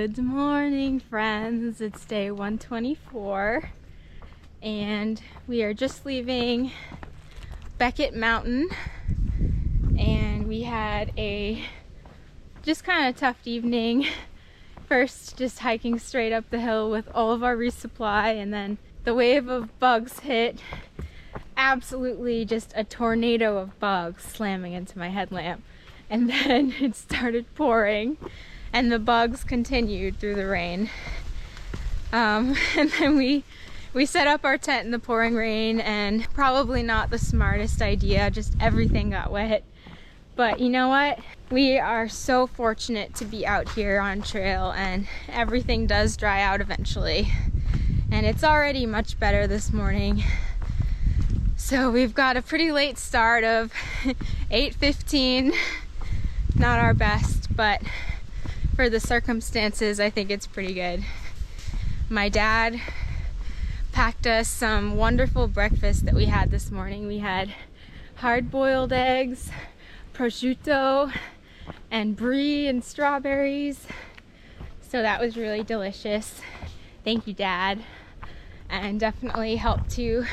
Good morning, friends. It's day 124 and we are just leaving Beckett Mountain, and we had a just kind of tough evening. First, just hiking straight up the hill with all of our resupply, and then the wave of bugs hit. Absolutely just a tornado of bugs slamming into my headlamp, and then it started pouring and the bugs continued through the rain. And then we set up our tent in the pouring rain, and probably not the smartest idea, just everything got wet. But you know what? We are so fortunate to be out here on trail, and everything does dry out eventually. And it's already much better this morning. So we've got a pretty late start of 8:15. Not our best, but for the circumstances, I think it's pretty good. My dad packed us some wonderful breakfast that we had this morning. We had hard-boiled eggs, prosciutto, and brie and strawberries. So that was really delicious. Thank you, Dad. And definitely helped to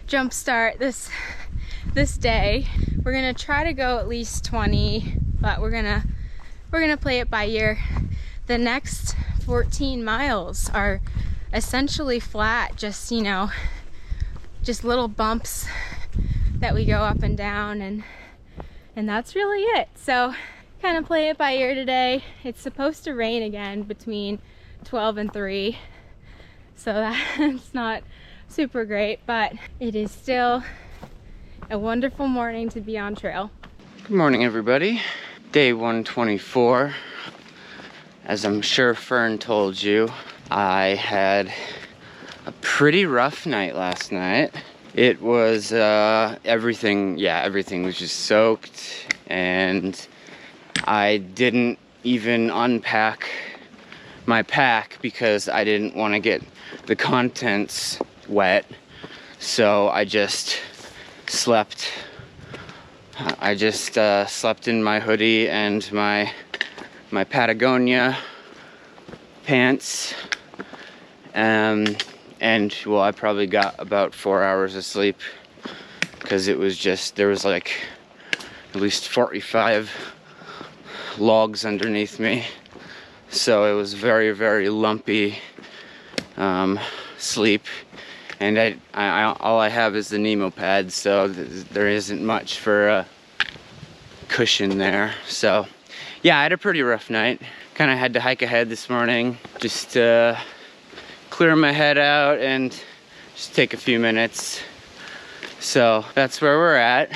jumpstart this day. We're gonna try to go at least 20, but we're gonna play it by ear. The next 14 miles are essentially flat, just, you know, just little bumps that we go up and down, and that's really it. So kind of play it by ear today. It's supposed to rain again between 12 and 3, so that's not super great, but it is still a wonderful morning to be on trail. Good morning, everybody. Day 124. As I'm sure Fern told you, I had a pretty rough night last night. It was everything was just soaked, and I didn't even unpack my pack because I didn't want to get the contents wet. So I just slept in my hoodie and my Patagonia pants, and well, I probably got about 4 hours of sleep because it was just, there was like at least 45 logs underneath me, so it was very, very lumpy sleep. And I all I have is the Nemo pad, so there isn't much for a cushion there. So yeah, I had a pretty rough night. Kind of had to hike ahead this morning, just clear my head out and just take a few minutes. So that's where we're at.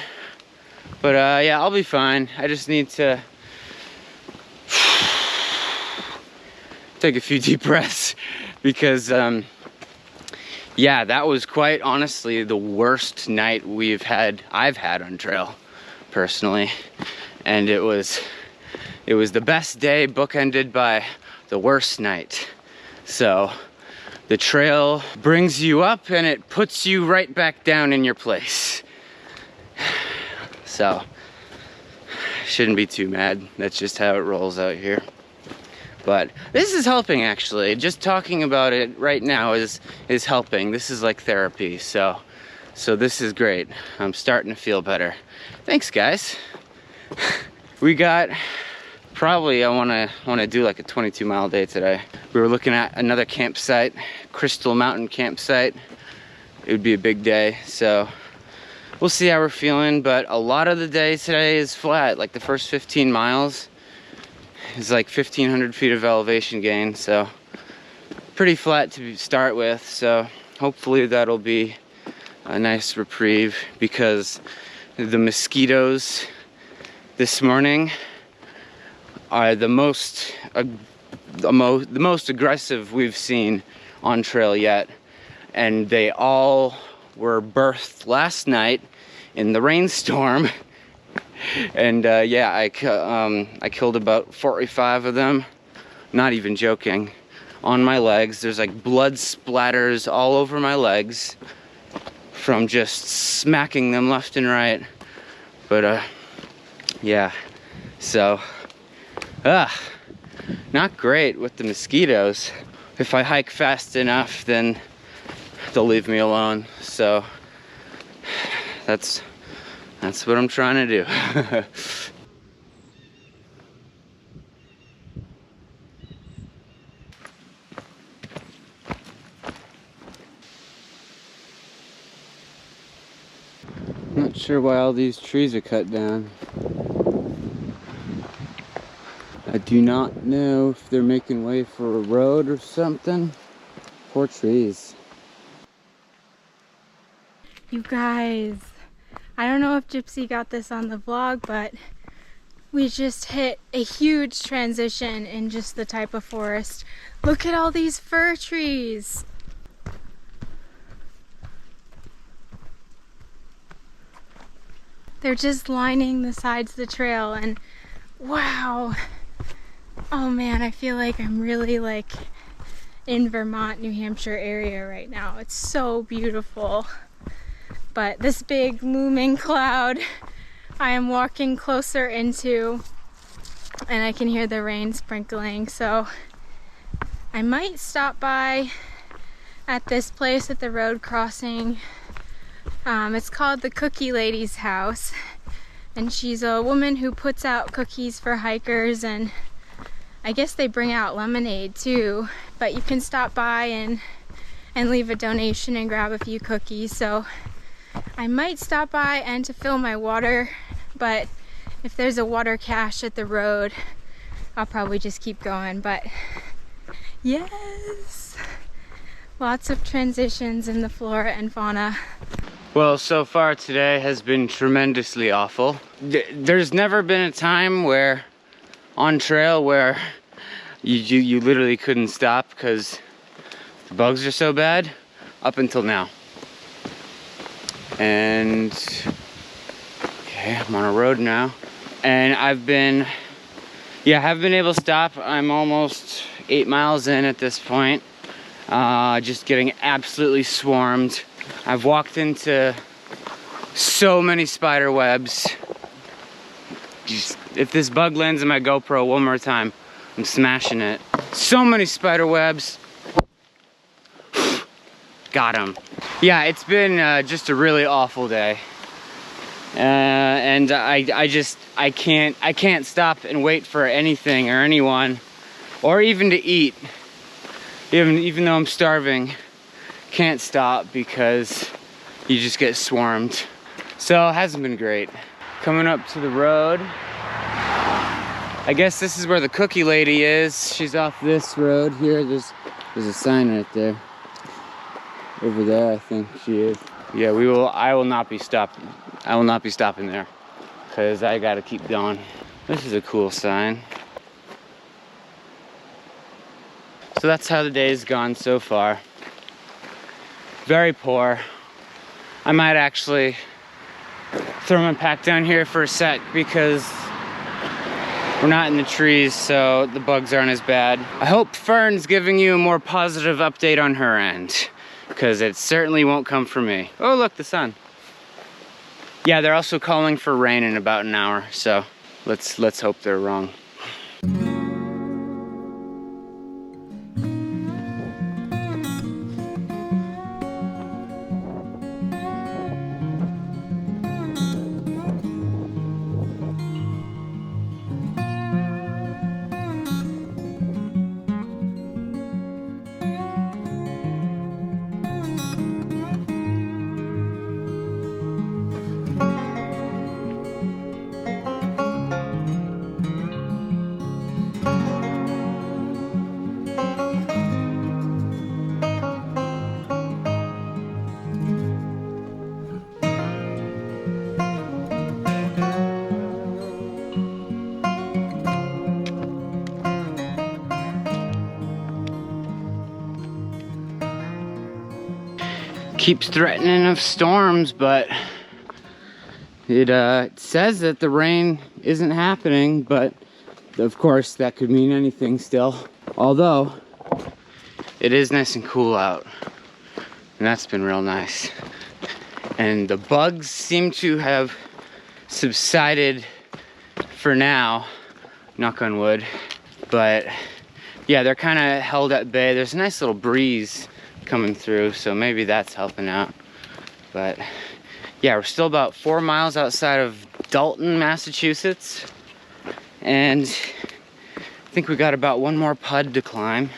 But yeah, I'll be fine. I just need to take a few deep breaths because yeah, that was quite honestly the worst night I've had on trail, personally. And it was the best day bookended by the worst night. So the trail brings you up and it puts you right back down in your place. So shouldn't be too mad. That's just how it rolls out here. But this is helping, actually. Just talking about it right now is helping. This is like therapy, so this is great. I'm starting to feel better. Thanks, guys. We got probably, I wanna do like a 22-mile day today. We were looking at another campsite, Crystal Mountain campsite. It would be a big day, so we'll see how we're feeling. But a lot of the day today is flat. Like the first 15 miles. It's like 1,500 feet of elevation gain, so pretty flat to start with. So hopefully that'll be a nice reprieve, because the mosquitoes this morning are the most aggressive we've seen on trail yet, and they all were birthed last night in the rainstorm. And yeah, I killed about 45 of them, not even joking, on my legs. There's like blood splatters all over my legs from just smacking them left and right. But yeah, so not great with the mosquitoes. If I hike fast enough, then they'll leave me alone. So that's what I'm trying to do. Not sure why all these trees are cut down. I do not know if they're making way for a road or something. Poor trees. You guys, I don't know if Gypsy got this on the vlog, but we just hit a huge transition in just the type of forest. Look at all these fir trees. They're just lining the sides of the trail, and wow. Oh man, I feel like I'm really like in Vermont, New Hampshire area right now. It's so beautiful. But this big looming cloud I am walking closer into, and I can hear the rain sprinkling, so I might stop by at this place at the road crossing. It's called the Cookie Lady's House, and she's a woman who puts out cookies for hikers, and I guess they bring out lemonade too, but you can stop by and leave a donation and grab a few cookies. So I might stop by and to fill my water, but if there's a water cache at the road, I'll probably just keep going. But yes, lots of transitions in the flora and fauna. Well, so far today has been tremendously awful. There's never been a time where on trail where you literally couldn't stop because the bugs are so bad up until now. And okay, I'm on a road now, and I've been able to stop. I'm almost 8 miles in at this point, just getting absolutely swarmed. I've walked into so many spider webs. Just, if this bug lands in my GoPro one more time, I'm smashing it. So many spider webs. Got him. Yeah, it's been just a really awful day. And I can't stop and wait for anything or anyone, or even to eat. Even though I'm starving, can't stop because you just get swarmed. So it hasn't been great. Coming up to the road. I guess this is where the Cookie Lady is. She's off this road here. There's a sign right there. Over there, I think she is. Yeah, I will not be stopping. I will not be stopping there because I gotta keep going. This is a cool sign. So that's how the day's gone so far. Very poor. I might actually throw my pack down here for a sec because we're not in the trees, so the bugs aren't as bad. I hope Fern's giving you a more positive update on her end, because it certainly won't come from me. Oh, look, the sun. Yeah, they're also calling for rain in about an hour, so let's hope they're wrong. Keeps threatening of storms, but it says that the rain isn't happening, but of course that could mean anything still. Although it is nice and cool out, and that's been real nice. And the bugs seem to have subsided for now, knock on wood. But yeah, they're kind of held at bay. There's a nice little breeze coming through, so maybe that's helping out. But yeah, we're still about 4 miles outside of Dalton, Massachusetts, and I think we got about one more pud to climb,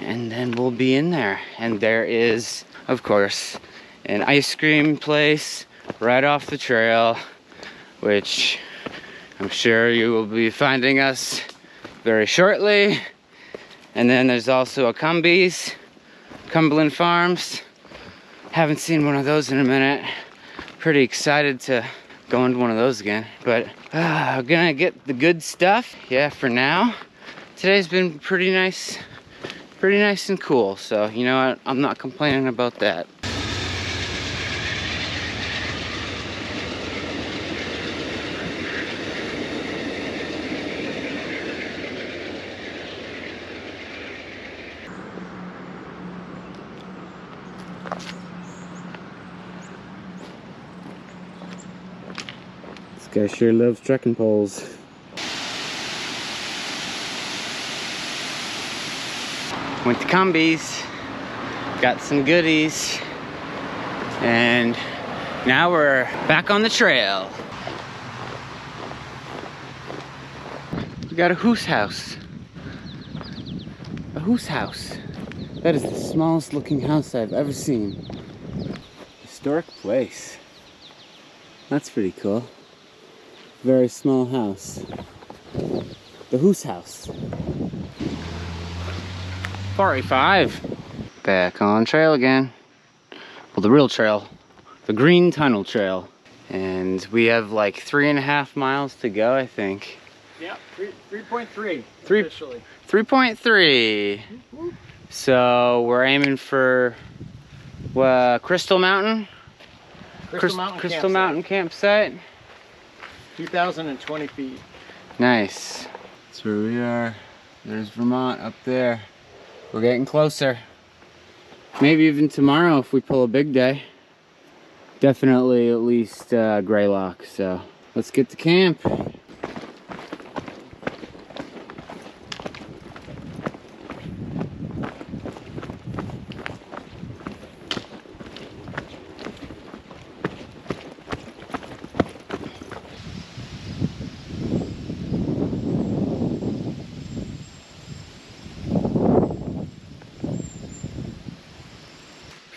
and then we'll be in there. And there is, of course, an ice cream place right off the trail, which I'm sure you will be finding us very shortly. And then there's also a Cumbies, Cumberland Farms. Haven't seen one of those in a minute. Pretty excited to go into one of those again. But I'm gonna get the good stuff. Yeah, for now. Today's been pretty nice and cool. So you know what? I'm not complaining about that. This guy sure loves trekking poles. Went to Cumbies, got some goodies, and now we're back on the trail. We got a hoose house. A hoose house. That is the smallest looking house I've ever seen. Historic place. That's pretty cool. Very small house. The hoose house. 485. Back on trail again. Well, the real trail. The Green Tunnel Trail. And we have like 3.5 miles to go, I think. Yeah, 3.3 officially. 3.3. So we're aiming for Crystal Mountain? Crystal Mountain campsite. 2,020 feet. Nice. That's where we are. There's Vermont up there. We're getting closer. Maybe even tomorrow if we pull a big day. Definitely at least Greylock. So let's get to camp.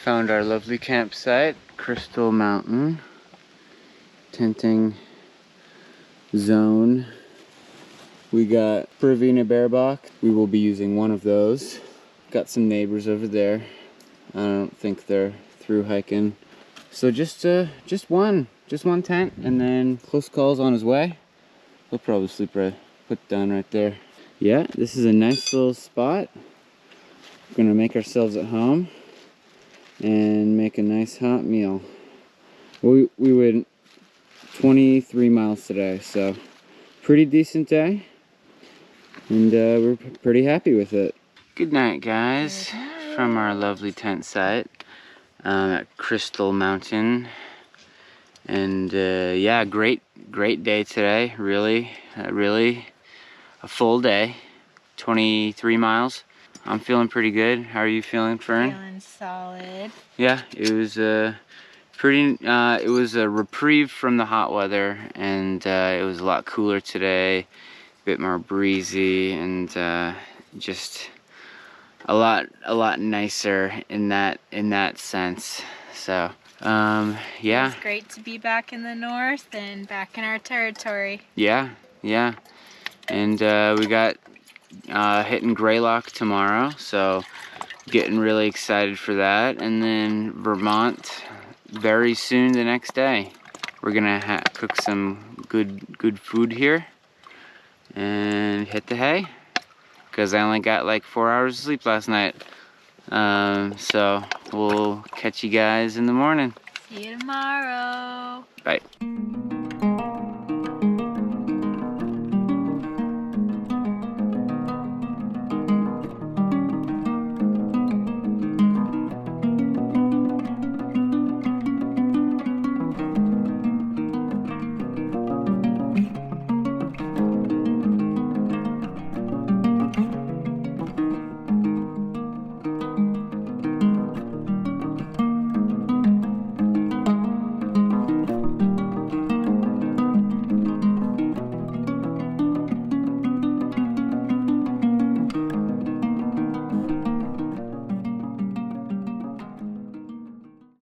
Found our lovely campsite, Crystal Mountain tenting zone. We got Pravina bear box. We will be using one of those. Got some neighbors over there. I don't think they're through hiking. So just one tent, and then close calls on his way. He'll probably sleep put down right there. Yeah, this is a nice little spot. We're gonna make ourselves at home and make a nice hot meal. We went 23 miles today, so pretty decent day, and we're pretty happy with it. Good night, guys, from our lovely tent site at Crystal Mountain. And yeah, great day today. Really a full day. 23 miles. I'm feeling pretty good. How are you feeling, Fern? Feeling solid. Yeah, it was it was a reprieve from the hot weather, and it was a lot cooler today, a bit more breezy, and just a lot nicer in that sense. So yeah, It's great to be back in the north and back in our territory. yeah, and we got hitting Greylock tomorrow, so getting really excited for that. And then Vermont very soon the next day. We're gonna cook some good food here and hit the hay, because I only got like 4 hours of sleep last night. So we'll catch you guys in the morning. See you tomorrow. Bye.